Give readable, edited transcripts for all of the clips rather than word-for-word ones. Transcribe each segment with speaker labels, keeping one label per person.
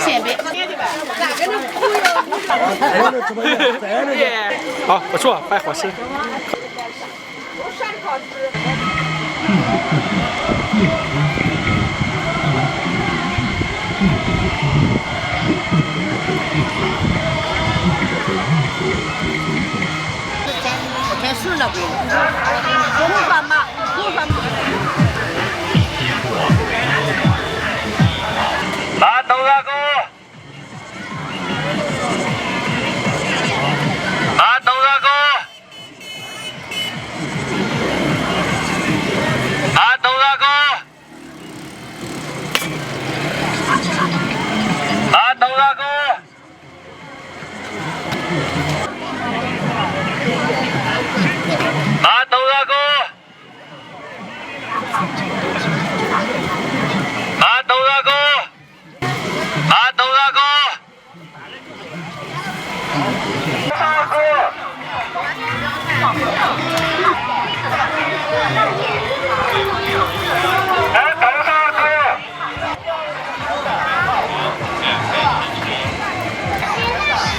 Speaker 1: 前边。
Speaker 2: 好，不错，还好吃。
Speaker 1: 全顺了，不翻吧，不翻吧。
Speaker 3: 来，豆大哥。 来，豆大哥！来，豆大哥！来，豆大哥！来，豆大哥！来，豆大哥！来，豆大哥！ 大哥，来，等大哥，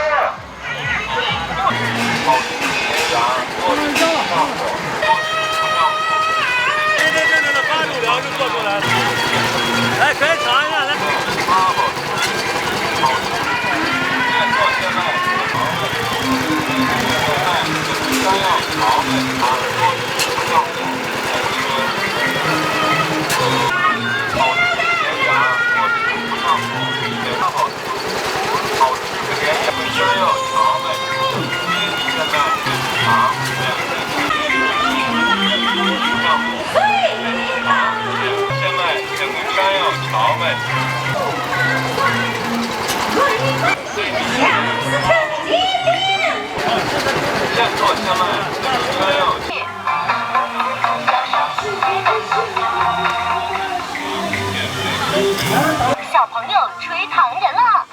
Speaker 3: 来，等大哥。这，八路梁就做出来了。来，可以尝一下，来。
Speaker 4: 小朋友吹糖人了，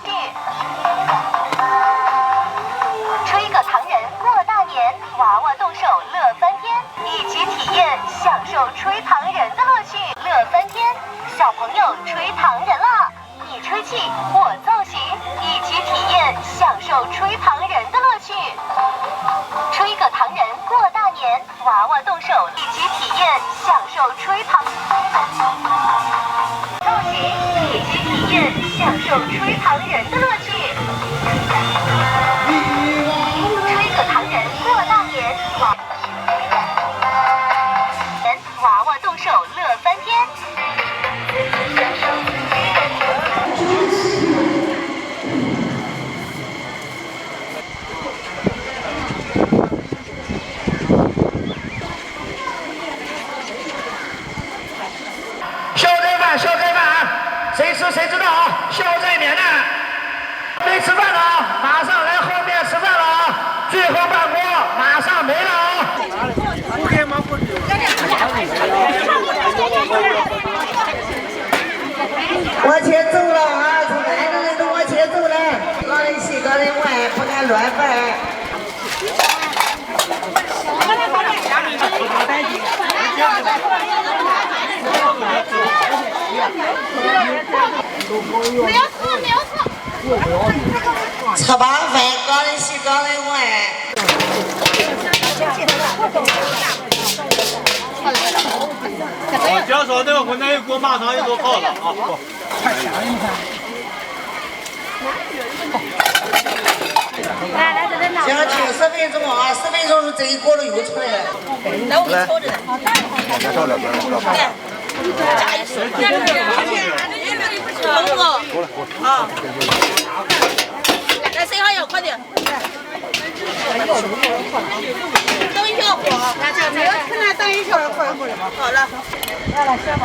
Speaker 4: 吹个糖人过大年，娃娃动手乐翻天，一起体验享受吹糖人的乐趣，乐翻天！小朋友吹糖人了，你吹气，我造型，一起体验享受吹糖人的乐趣。吹个糖人过大年，娃娃动手，一起体验享受吹糖。 造型，一起体验享受吹糖人的乐趣。吹个糖人过大年，娃娃动手乐翻天。
Speaker 3: 谁吃谁知道啊！笑在脸呢。没吃饭了啊，马上来后面吃饭了啊！最后半锅马上没了啊！
Speaker 5: 往前走了啊！从哪个人都往前走了，高人西高人歪，不敢乱摆。
Speaker 1: 没有错，没有错。
Speaker 5: 吃饱饭，高人西高人歪。
Speaker 3: 介绍这个湖南一锅马上就做好了啊！
Speaker 1: 太香了，你看。来，这边
Speaker 5: 将近10分钟啊，10分钟这一锅都又出来了。
Speaker 1: 来，我给你瞅着。加一水。好。来，谁好要快点。等一小会儿，可能等一小会儿过来吧。好了。来，先吧。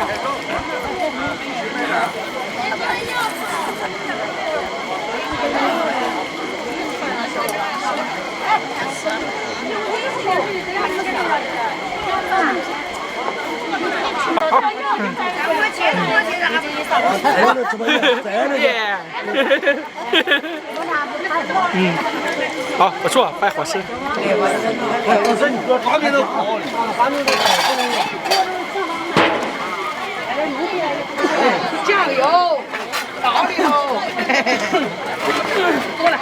Speaker 2: 耶！好，不错，拜好吃。
Speaker 1: 酱油倒里头。过来。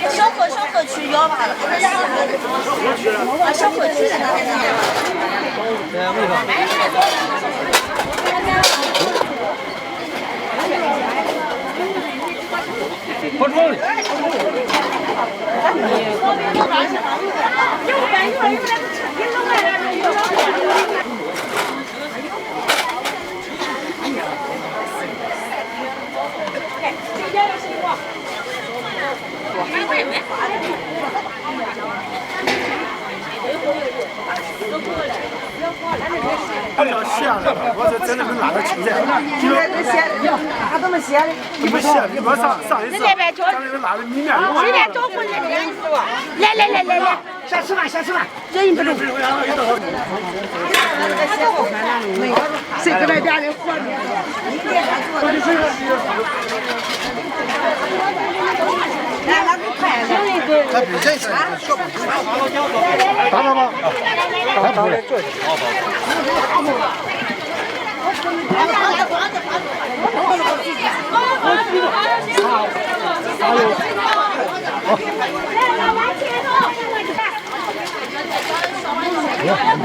Speaker 6: 小火去摇吧，啊，小火去的。
Speaker 2: 不错。
Speaker 7: 哎呀，咸了！我这真的是辣的青菜。
Speaker 5: 今天这咸的，他怎么咸的？
Speaker 7: 你不咸，你说上一次，咱那个辣的米面。
Speaker 1: 随便找回来的，来，
Speaker 3: 先吃饭，先吃饭。
Speaker 1: 人不能。谁跟那俩人活的？来，那个快点。
Speaker 7: 咱比这个小不行。打了吗？打了。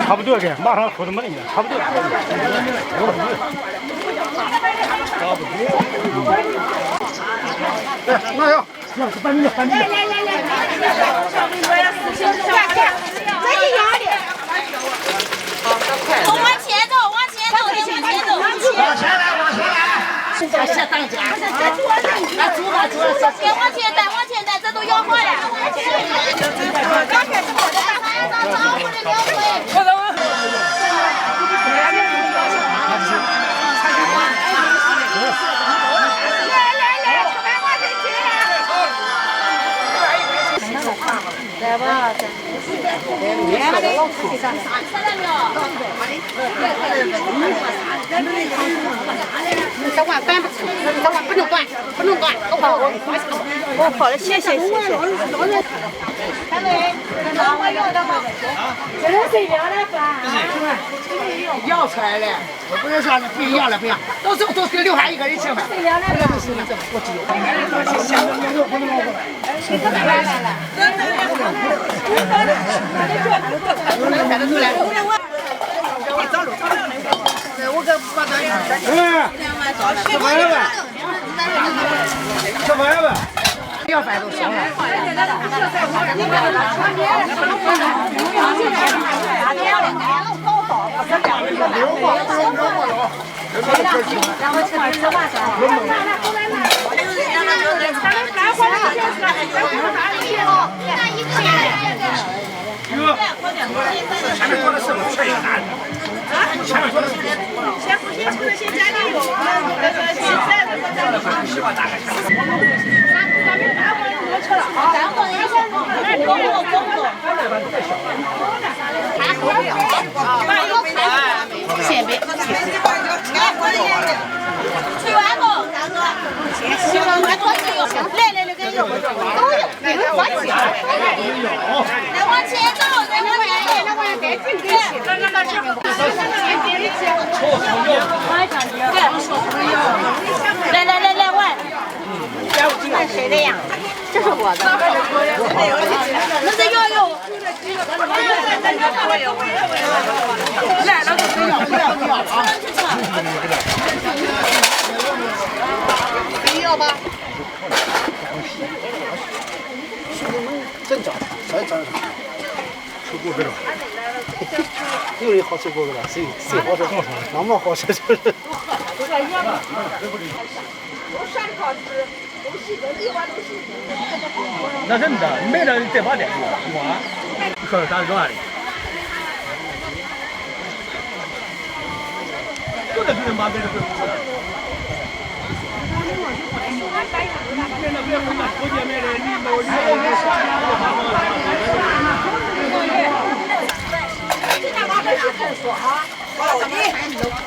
Speaker 7: 差不多该，马上出他妈的了，差不多。来，拿药，搬米，搬米。来，
Speaker 1: 这一样的。
Speaker 6: 往前走，往前走，
Speaker 3: 往前来。
Speaker 6: 先当家。别往前带，这都摇好了。刚开始我的大孩子招呼着两位。
Speaker 1: 来吧，等会搬不出，等会不能断，都跑我跑了，谢谢。大伟，让我要的吗？这是谁要的吧？
Speaker 5: 要出来了，我不是说不要了，不要，都给留下一个人吃吧。
Speaker 1: 谁要的吧？
Speaker 5: 我只有。我可不把它。
Speaker 7: 吃饭了。
Speaker 5: 要饭都烧了。
Speaker 1: 然后吃饭
Speaker 3: 前面说的是不是？前面说的是。
Speaker 1: 先不先吃了，先加点油，那个现在的
Speaker 3: 西瓜大概。
Speaker 1: 咱们大碗多吃了啊！大碗也先中了，先别。
Speaker 6: 吹完后，大哥，行了，还多吃油，来，给油，都有，你们放心。再往前走，再往前走，
Speaker 1: 那我也该进给去。
Speaker 6: 来，玩。
Speaker 1: 看谁的呀？这是我的。
Speaker 6: 那是悠悠。
Speaker 5: 来了就不要啊！
Speaker 1: 没有吧？
Speaker 7: 真长，真长。吃锅子了。有人好吃锅子了，谁好吃？那么好吃就是。
Speaker 2: 那真的，没了再把点我，你说咋说的？就在这马边的
Speaker 6: 这家伙好的。